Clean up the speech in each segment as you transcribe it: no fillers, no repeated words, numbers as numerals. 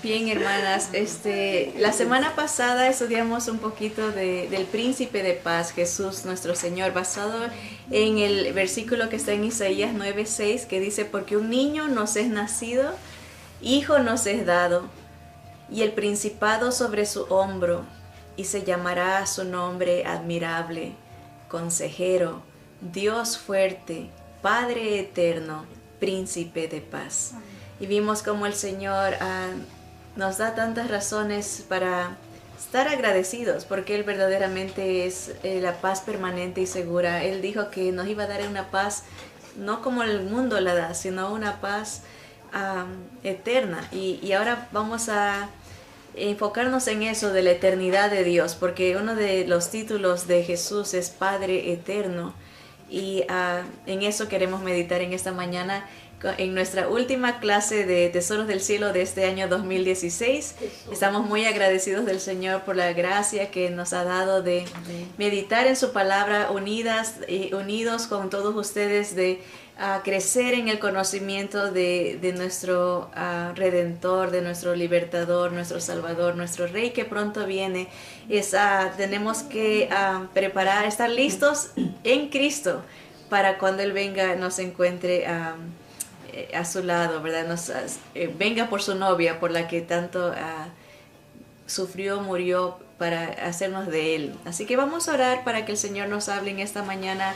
Bien, hermanas, la semana pasada estudiamos un poquito del príncipe de paz, Jesús nuestro Señor, basado en el versículo que está en Isaías 9:6, que dice: porque un niño nos es nacido, hijo nos es dado, y el principado sobre su hombro, y se llamará su nombre admirable, consejero, Dios fuerte, Padre eterno, príncipe de paz. Y vimos cómo el Señor nos da tantas razones para estar agradecidos, porque Él verdaderamente es la paz permanente y segura. Él dijo que nos iba a dar una paz no como el mundo la da, sino una paz eterna. Y ahora vamos a enfocarnos en eso de la eternidad de Dios, porque uno de los títulos de Jesús es Padre eterno. Y en eso queremos meditar en esta mañana, en nuestra última clase de Tesoros del Cielo de este año 2016. Estamos muy agradecidos del Señor por la gracia que nos ha dado de meditar en su palabra, unidos con todos ustedes, de crecer en el conocimiento de nuestro Redentor, de nuestro Libertador, nuestro Salvador, nuestro Rey que pronto viene. Tenemos que preparar, estar listos en Cristo para cuando Él venga nos encuentre a su lado, ¿verdad? Venga por su novia, por la que tanto sufrió, murió para hacernos de Él. Así que vamos a orar para que el Señor nos hable en esta mañana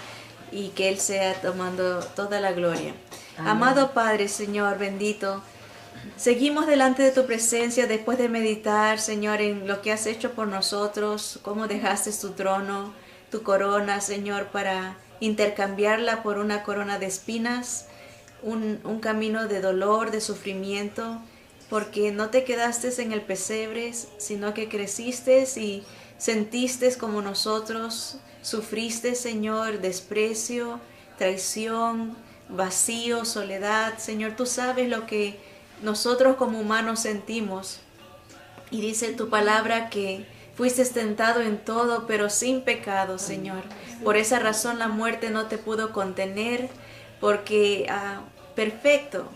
y que Él sea tomando toda la gloria. Amén. Amado Padre, Señor bendito, seguimos delante de tu presencia después de meditar, Señor, en lo que has hecho por nosotros, cómo dejaste tu trono, tu corona, Señor, para intercambiarla por una corona de espinas, un camino de dolor, de sufrimiento, porque no te quedaste en el pesebre, sino que creciste y sentiste como nosotros, sufriste, Señor, desprecio, traición, vacío, soledad. Señor, tú sabes lo que nosotros como humanos sentimos. Y dice tu palabra que fuiste tentado en todo, pero sin pecado, Señor. Por esa razón la muerte no te pudo contener, porque perfecto,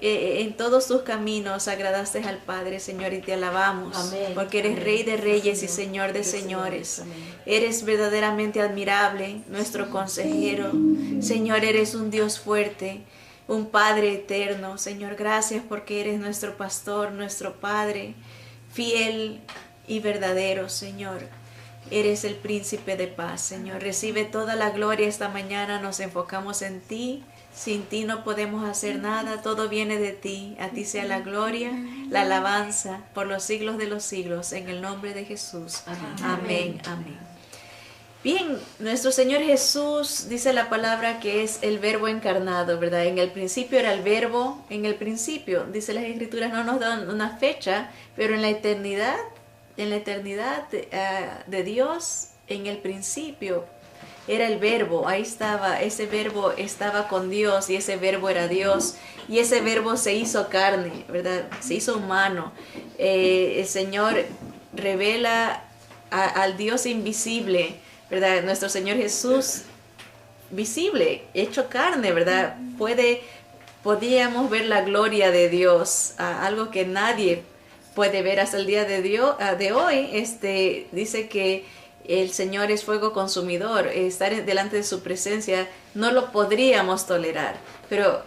en todos tus caminos agradaste al Padre, Señor, y te alabamos. Amén. Porque eres Rey de reyes y Señor de señores. Eres verdaderamente admirable, nuestro consejero. Señor, eres un Dios fuerte, un Padre eterno. Señor, gracias porque eres nuestro pastor, nuestro Padre, fiel y verdadero, Señor. Eres el príncipe de paz, Señor. Recibe toda la gloria esta mañana. Nos enfocamos en ti. Sin ti no podemos hacer nada. Todo viene de ti. A ti sea la gloria, la alabanza por los siglos de los siglos. En el nombre de Jesús. Amén. Amén. Bien, nuestro Señor Jesús dice la palabra que es el verbo encarnado, ¿verdad? En el principio era el verbo. En el principio, dice las Escrituras, no nos dan una fecha, pero en la eternidad de Dios, en el principio era el verbo, ahí estaba, ese verbo estaba con Dios y ese verbo era Dios y ese verbo se hizo carne, ¿verdad? Se hizo humano. El Señor revela al Dios invisible, ¿verdad? Nuestro Señor Jesús visible, hecho carne, ¿verdad? Podíamos ver la gloria de Dios, algo que nadie puede ver hasta el día de hoy. Dice que el Señor es fuego consumidor. Estar delante de su presencia no lo podríamos tolerar, pero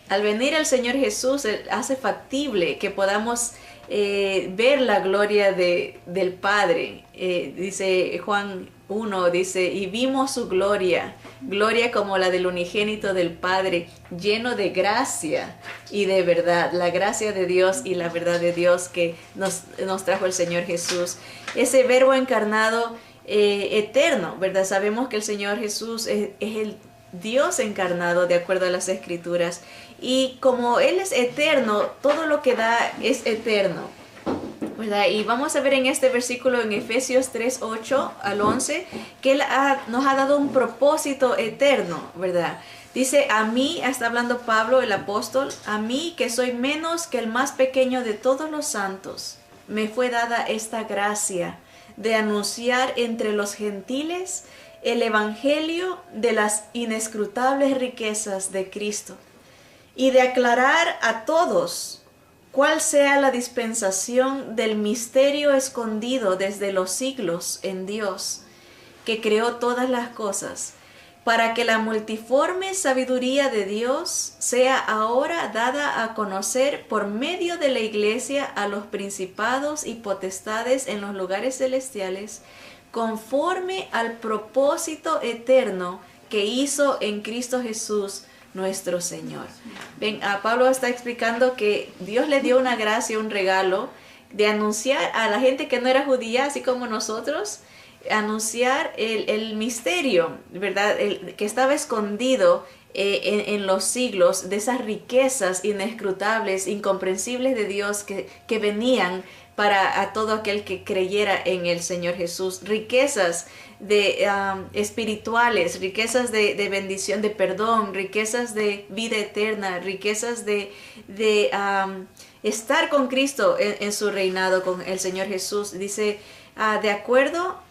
al venir el Señor Jesús hace factible que podamos ver la gloria del Padre. Dice Juan 1, dice: y vimos su gloria como la del unigénito del Padre, lleno de gracia y de verdad. La gracia de Dios y la verdad de Dios que nos trajo el Señor Jesús. Ese verbo encarnado eterno, ¿verdad? Sabemos que el Señor Jesús es el Dios encarnado de acuerdo a las Escrituras. Y como Él es eterno, todo lo que da es eterno, ¿verdad? Y vamos a ver en este versículo en Efesios 3:8 al 11 que Él nos ha dado un propósito eterno, ¿verdad? Dice: a mí, está hablando Pablo el apóstol, a mí que soy menos que el más pequeño de todos los santos, me fue dada esta gracia de anunciar entre los gentiles el evangelio de las inescrutables riquezas de Cristo y de aclarar a todos cuál sea la dispensación del misterio escondido desde los siglos en Dios, que creó todas las cosas, para que la multiforme sabiduría de Dios sea ahora dada a conocer por medio de la Iglesia a los principados y potestades en los lugares celestiales, conforme al propósito eterno que hizo en Cristo Jesús nuestro Señor. Ven, Pablo está explicando que Dios le dio una gracia, un regalo de anunciar a la gente que no era judía, así como nosotros, anunciar el misterio, ¿verdad? Que estaba escondido en los siglos, de esas riquezas inescrutables, incomprensibles de Dios que venían para a todo aquel que creyera en el Señor Jesús. Riquezas espirituales, riquezas de bendición, de perdón, riquezas de vida eterna, riquezas de estar con Cristo en su reinado, con el Señor Jesús. Dice, de acuerdo,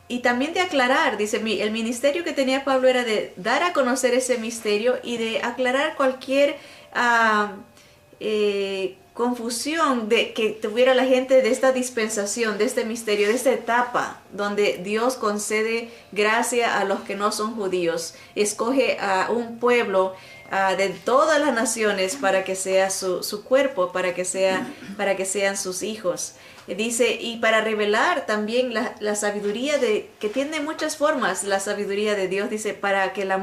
y también de aclarar, dice, el ministerio que tenía Pablo era de dar a conocer ese misterio y de aclarar cualquier confusión que tuviera la gente de esta dispensación, de este misterio, de esta etapa donde Dios concede gracia a los que no son judíos, escoge a un pueblo de todas las naciones para que sea su cuerpo, para que sean sus hijos. Dice, y para revelar también la sabiduría que tiene muchas formas, la sabiduría de Dios, dice, para que la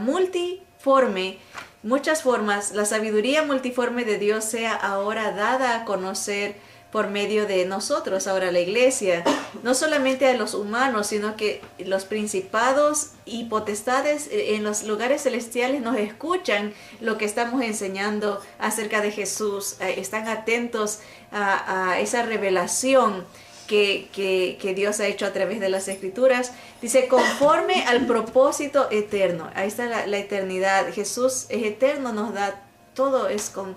la sabiduría multiforme de Dios sea ahora dada a conocer por medio de nosotros, ahora la iglesia, no solamente a los humanos, sino que los principados y potestades en los lugares celestiales nos escuchan lo que estamos enseñando acerca de Jesús, están atentos a esa revelación que Dios ha hecho a través de las Escrituras. Dice, conforme al propósito eterno. Ahí está la eternidad. Jesús es eterno, nos da todo, es con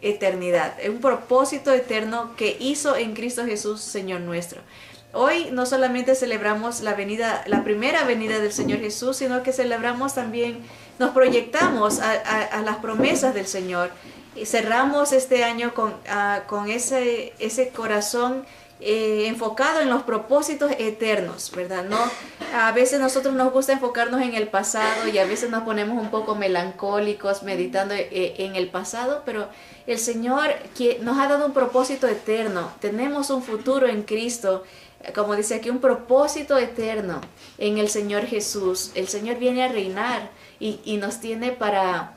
eternidad. Es un propósito eterno que hizo en Cristo Jesús, Señor nuestro. Hoy no solamente celebramos la primera venida del Señor Jesús, sino que celebramos también, nos proyectamos a las promesas del Señor. Y cerramos este año con ese corazón enfocado en los propósitos eternos, ¿verdad? No, a veces nosotros nos gusta enfocarnos en el pasado y a veces nos ponemos un poco melancólicos meditando en el pasado, pero el Señor nos ha dado un propósito eterno. Tenemos un futuro en Cristo, como dice aquí, un propósito eterno en el Señor Jesús. El Señor viene a reinar y nos tiene para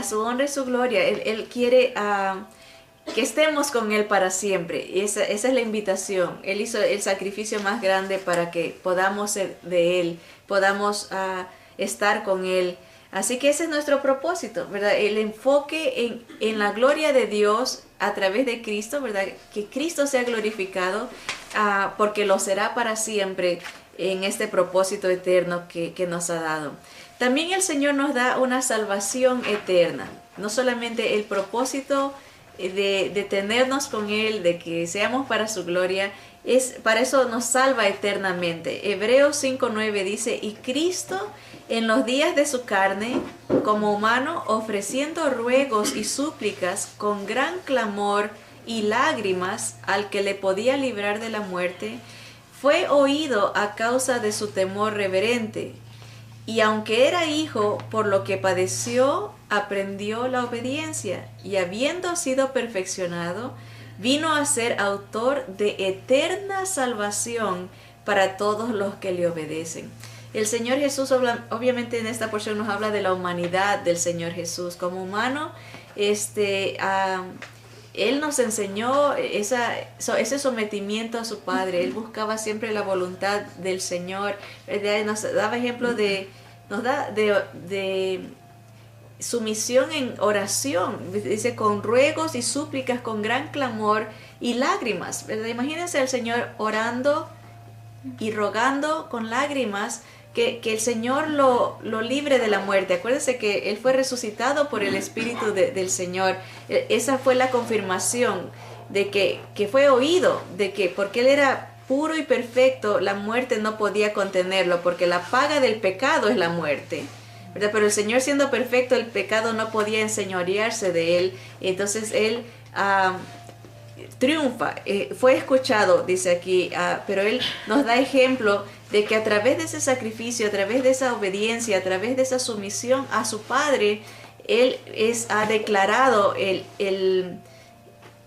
su honra y su gloria. Él quiere que estemos con Él para siempre. Y esa es la invitación. Él hizo el sacrificio más grande para que podamos ser de Él, podamos estar con Él. Así que ese es nuestro propósito, ¿verdad? El enfoque en la gloria de Dios a través de Cristo, ¿verdad? Que Cristo sea glorificado, porque lo será para siempre en este propósito eterno que nos ha dado. También el Señor nos da una salvación eterna. No solamente el propósito de tenernos con Él, de que seamos para su gloria, para eso nos salva eternamente. Hebreos 5:9 dice, y Cristo en los días de su carne, como humano, ofreciendo ruegos y súplicas con gran clamor y lágrimas al que le podía librar de la muerte, fue oído a causa de su temor reverente. Y aunque era hijo, por lo que padeció, aprendió la obediencia, y habiendo sido perfeccionado, vino a ser autor de eterna salvación para todos los que le obedecen. El Señor Jesús, obviamente en esta porción nos habla de la humanidad del Señor Jesús. Como humano, Él nos enseñó ese sometimiento a su Padre. Él buscaba siempre la voluntad del Señor. Nos daba ejemplo de sumisión en oración. Dice, con ruegos y súplicas, con gran clamor y lágrimas, ¿verdad? Imagínense al Señor orando y rogando con lágrimas que el Señor lo libre de la muerte. Acuérdense que Él fue resucitado por el Espíritu del Señor. Esa fue la confirmación de que fue oído, de que porque Él era puro y perfecto, la muerte no podía contenerlo, porque la paga del pecado es la muerte, ¿verdad? Pero el Señor, siendo perfecto, el pecado no podía enseñorearse de Él. Entonces Él triunfa, fue escuchado, dice aquí, pero Él nos da ejemplo de que a través de ese sacrificio, a través de esa obediencia, a través de esa sumisión a su Padre, Él ha declarado el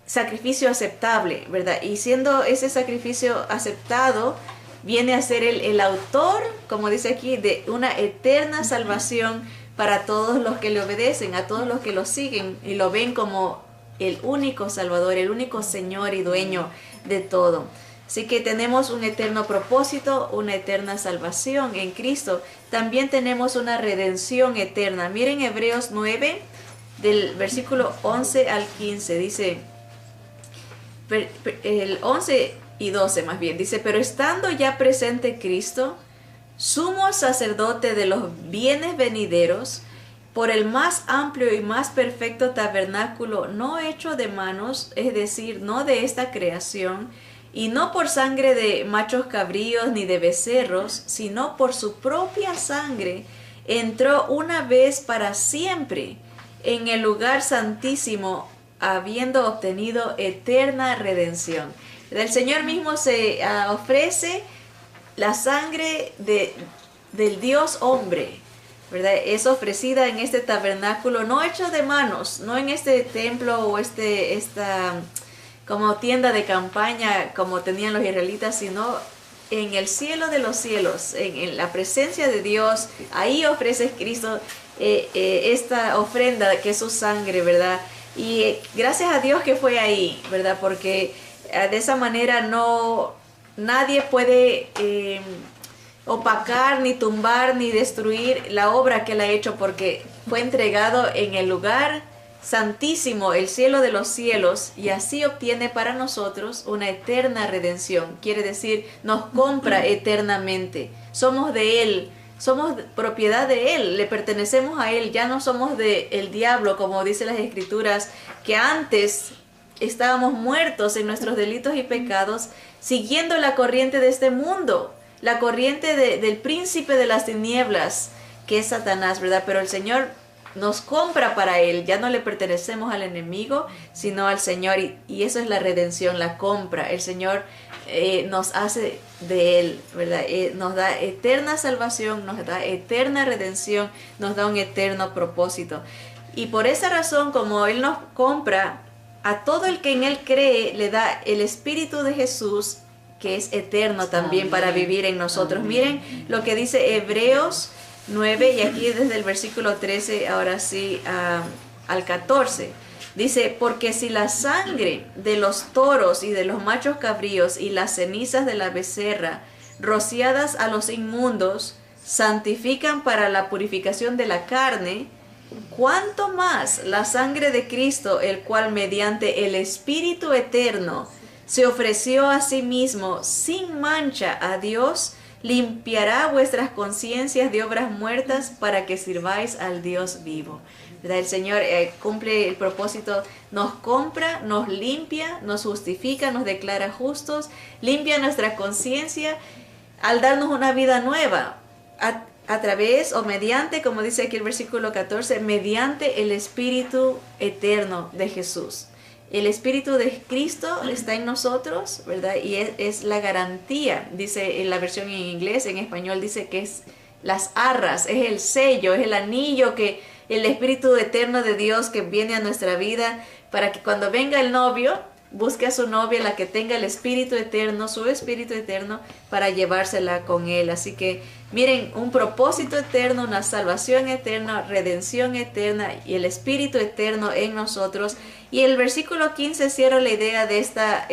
sacrificio aceptable, ¿verdad? Y siendo ese sacrificio aceptado, viene a ser el autor, como dice aquí, de una eterna salvación para todos los que le obedecen, a todos los que lo siguen y lo ven como el único Salvador, el único Señor y dueño de todo. Así que tenemos un eterno propósito, una eterna salvación en Cristo. También tenemos una redención eterna. Miren Hebreos 9, del versículo 11 al 15, dice, el 11 y 12 más bien, dice, pero estando ya presente Cristo, sumo sacerdote de los bienes venideros, por el más amplio y más perfecto tabernáculo, no hecho de manos, es decir, no de esta creación, y no por sangre de machos cabríos ni de becerros, sino por su propia sangre, entró una vez para siempre en el lugar santísimo, habiendo obtenido eterna redención. El Señor mismo se ofrece la sangre del Dios hombre, ¿verdad? Es ofrecida en este tabernáculo, no hecho de manos, no en este templo o esta como tienda de campaña como tenían los israelitas, sino en el cielo de los cielos, en la presencia de Dios. Ahí ofrece Cristo esta ofrenda que es su sangre, ¿verdad? Y gracias a Dios que fue ahí, ¿verdad? Porque de esa manera nadie puede opacar, ni tumbar, ni destruir la obra que Él ha hecho, porque fue entregado en el lugar santísimo, el cielo de los cielos, y así obtiene para nosotros una eterna redención. Quiere decir, nos compra eternamente. Somos de Él, somos propiedad de Él, le pertenecemos a Él, ya no somos del diablo, como dice las Escrituras, que antes estábamos muertos en nuestros delitos y pecados, siguiendo la corriente de este mundo, la corriente del príncipe de las tinieblas, que es Satanás, ¿verdad? Pero el Señor nos compra para Él, ya no le pertenecemos al enemigo, sino al Señor, y eso es la redención, la compra. El Señor nos hace de Él, ¿verdad? Nos da eterna salvación, nos da eterna redención, nos da un eterno propósito. Y por esa razón, como Él nos compra, a todo el que en Él cree, le da el Espíritu de Jesús, que es eterno también. Amén. Para vivir en nosotros. Amén. Miren lo que dice Hebreos 9, y aquí desde el versículo 13, ahora sí, al 14. Dice, porque si la sangre de los toros y de los machos cabríos y las cenizas de la becerra, rociadas a los inmundos, santifican para la purificación de la carne, ¿cuánto más la sangre de Cristo, el cual mediante el Espíritu eterno se ofreció a sí mismo sin mancha a Dios, limpiará vuestras conciencias de obras muertas para que sirváis al Dios vivo? ¿Verdad? El Señor cumple el propósito, nos compra, nos limpia, nos justifica, nos declara justos, limpia nuestra conciencia al darnos una vida nueva, a través o mediante, como dice aquí el versículo 14, mediante el Espíritu eterno de Jesús. El Espíritu de Cristo está en nosotros, ¿verdad? Y es la garantía, dice en la versión en inglés, en español dice que es las arras, es el sello, es el anillo que el Espíritu eterno de Dios que viene a nuestra vida para que cuando venga el novio, busque a su novia, la que tenga el Espíritu eterno, su Espíritu eterno, para llevársela con Él. Así que miren, un propósito eterno, una salvación eterna, redención eterna y el Espíritu eterno en nosotros. Y el versículo 15 cierra la idea de estas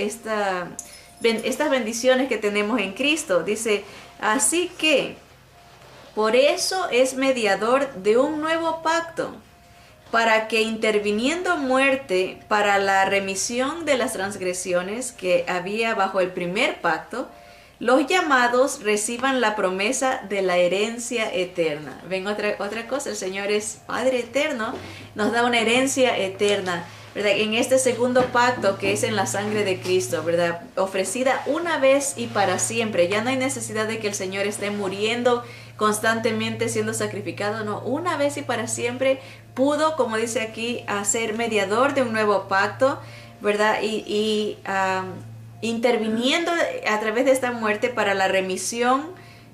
bendiciones que tenemos en Cristo. Dice, así que por eso es mediador de un nuevo pacto, para que interviniendo muerte para la remisión de las transgresiones que había bajo el primer pacto, los llamados reciban la promesa de la herencia eterna. Ven, otra cosa, el Señor es Padre eterno, nos da una herencia eterna, ¿verdad? En este segundo pacto que es en la sangre de Cristo, ¿verdad? Ofrecida una vez y para siempre. Ya no hay necesidad de que el Señor esté muriendo constantemente, siendo sacrificado, no, una vez y para siempre pudo, como dice aquí, ser mediador de un nuevo pacto, ¿verdad? Interviniendo a través de esta muerte para la remisión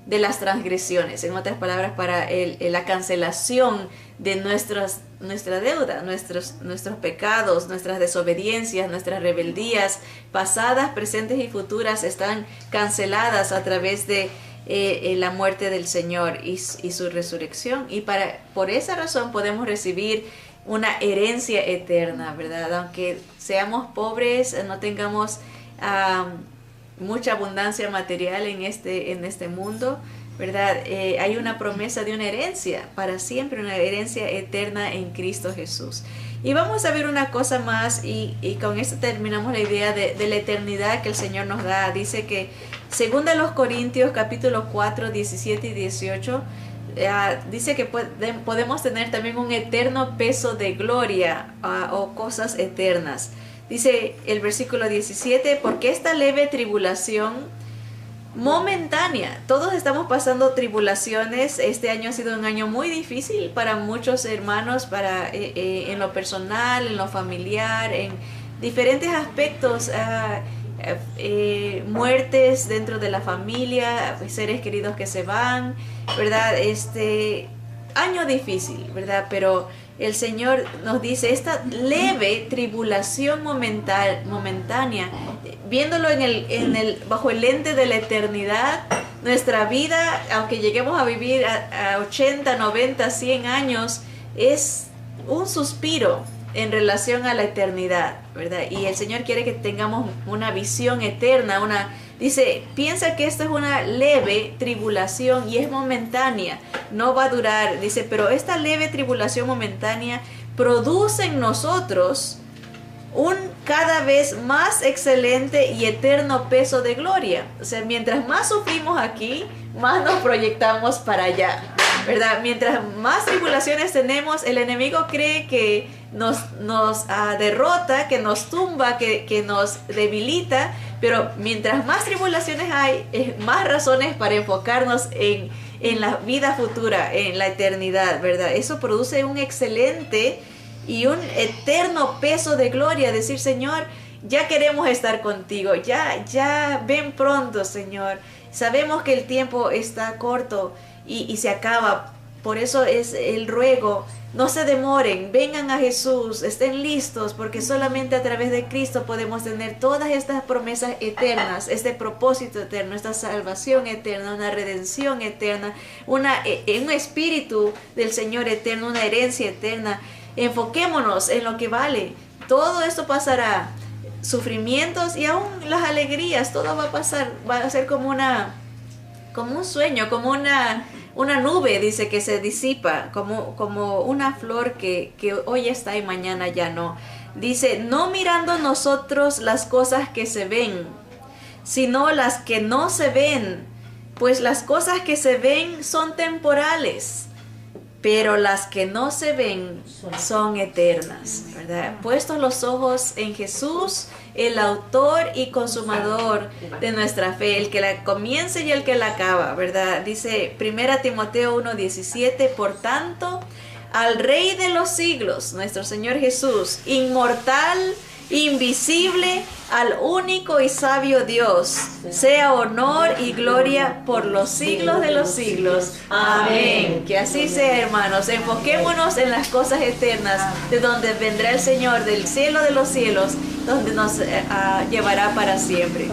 de las transgresiones, en otras palabras, para la cancelación de nuestra deuda, nuestros pecados, nuestras desobediencias, nuestras rebeldías pasadas, presentes y futuras están canceladas a través de la muerte del Señor y su resurrección, y por esa razón podemos recibir una herencia eterna, ¿verdad? Aunque seamos pobres, no tengamos mucha abundancia material en este mundo, ¿verdad? Hay una promesa de una herencia para siempre, una herencia eterna en Cristo Jesús. Y vamos a ver una cosa más, y con esto terminamos la idea de la eternidad que el Señor nos da. Dice que, según los Corintios, capítulo 4, 17 y 18, dice que podemos tener también un eterno peso de gloria o cosas eternas. Dice el versículo 17, porque esta leve tribulación momentánea, todos estamos pasando tribulaciones. Este año ha sido un año muy difícil para muchos hermanos, en lo personal, en lo familiar, en diferentes aspectos, muertes dentro de la familia, seres queridos que se van, ¿verdad? Año difícil, ¿verdad? Pero el Señor nos dice, esta leve tribulación momentánea, viéndolo bajo el lente de la eternidad, nuestra vida, aunque lleguemos a vivir a 80, 90, 100 años, es un suspiro en relación a la eternidad, ¿verdad? Y el Señor quiere que tengamos una visión eterna, dice, piensa que esto es una leve tribulación y es momentánea, no va a durar. Dice, pero esta leve tribulación momentánea produce en nosotros un cada vez más excelente y eterno peso de gloria. O sea, mientras más sufrimos aquí, más nos proyectamos para allá, ¿verdad? Mientras más tribulaciones tenemos, el enemigo cree que nos derrota, que nos tumba, que nos debilita, pero mientras más tribulaciones hay, más razones para enfocarnos en la vida futura, en la eternidad, ¿verdad? Eso produce un excelente y un eterno peso de gloria, decir, Señor, ya queremos estar contigo, ya ven pronto, Señor. Sabemos que el tiempo está corto y se acaba. Por eso es el ruego, no se demoren, vengan a Jesús, estén listos, porque solamente a través de Cristo podemos tener todas estas promesas eternas, este propósito eterno, esta salvación eterna, una redención eterna, un espíritu del Señor eterno, una herencia eterna. Enfoquémonos en lo que vale. Todo esto pasará, sufrimientos y aún las alegrías, todo va a pasar, va a ser como un sueño, como una nube, dice, que se disipa, como una flor que hoy está y mañana ya no. Dice, no mirando nosotros las cosas que se ven, sino las que no se ven, pues las cosas que se ven son temporales, pero las que no se ven son eternas, ¿verdad? Puestos los ojos en Jesús, el autor y consumador de nuestra fe, el que la comienza y el que la acaba, ¿verdad? Dice 1 Timoteo 1:17, por tanto, al Rey de los siglos, nuestro Señor Jesús, inmortal, invisible, al único y sabio Dios, sea honor y gloria por los siglos de los siglos. Amén. Que así sea, hermanos. Enfoquémonos en las cosas eternas, de donde vendrá el Señor, del cielo de los cielos, donde nos llevará para siempre.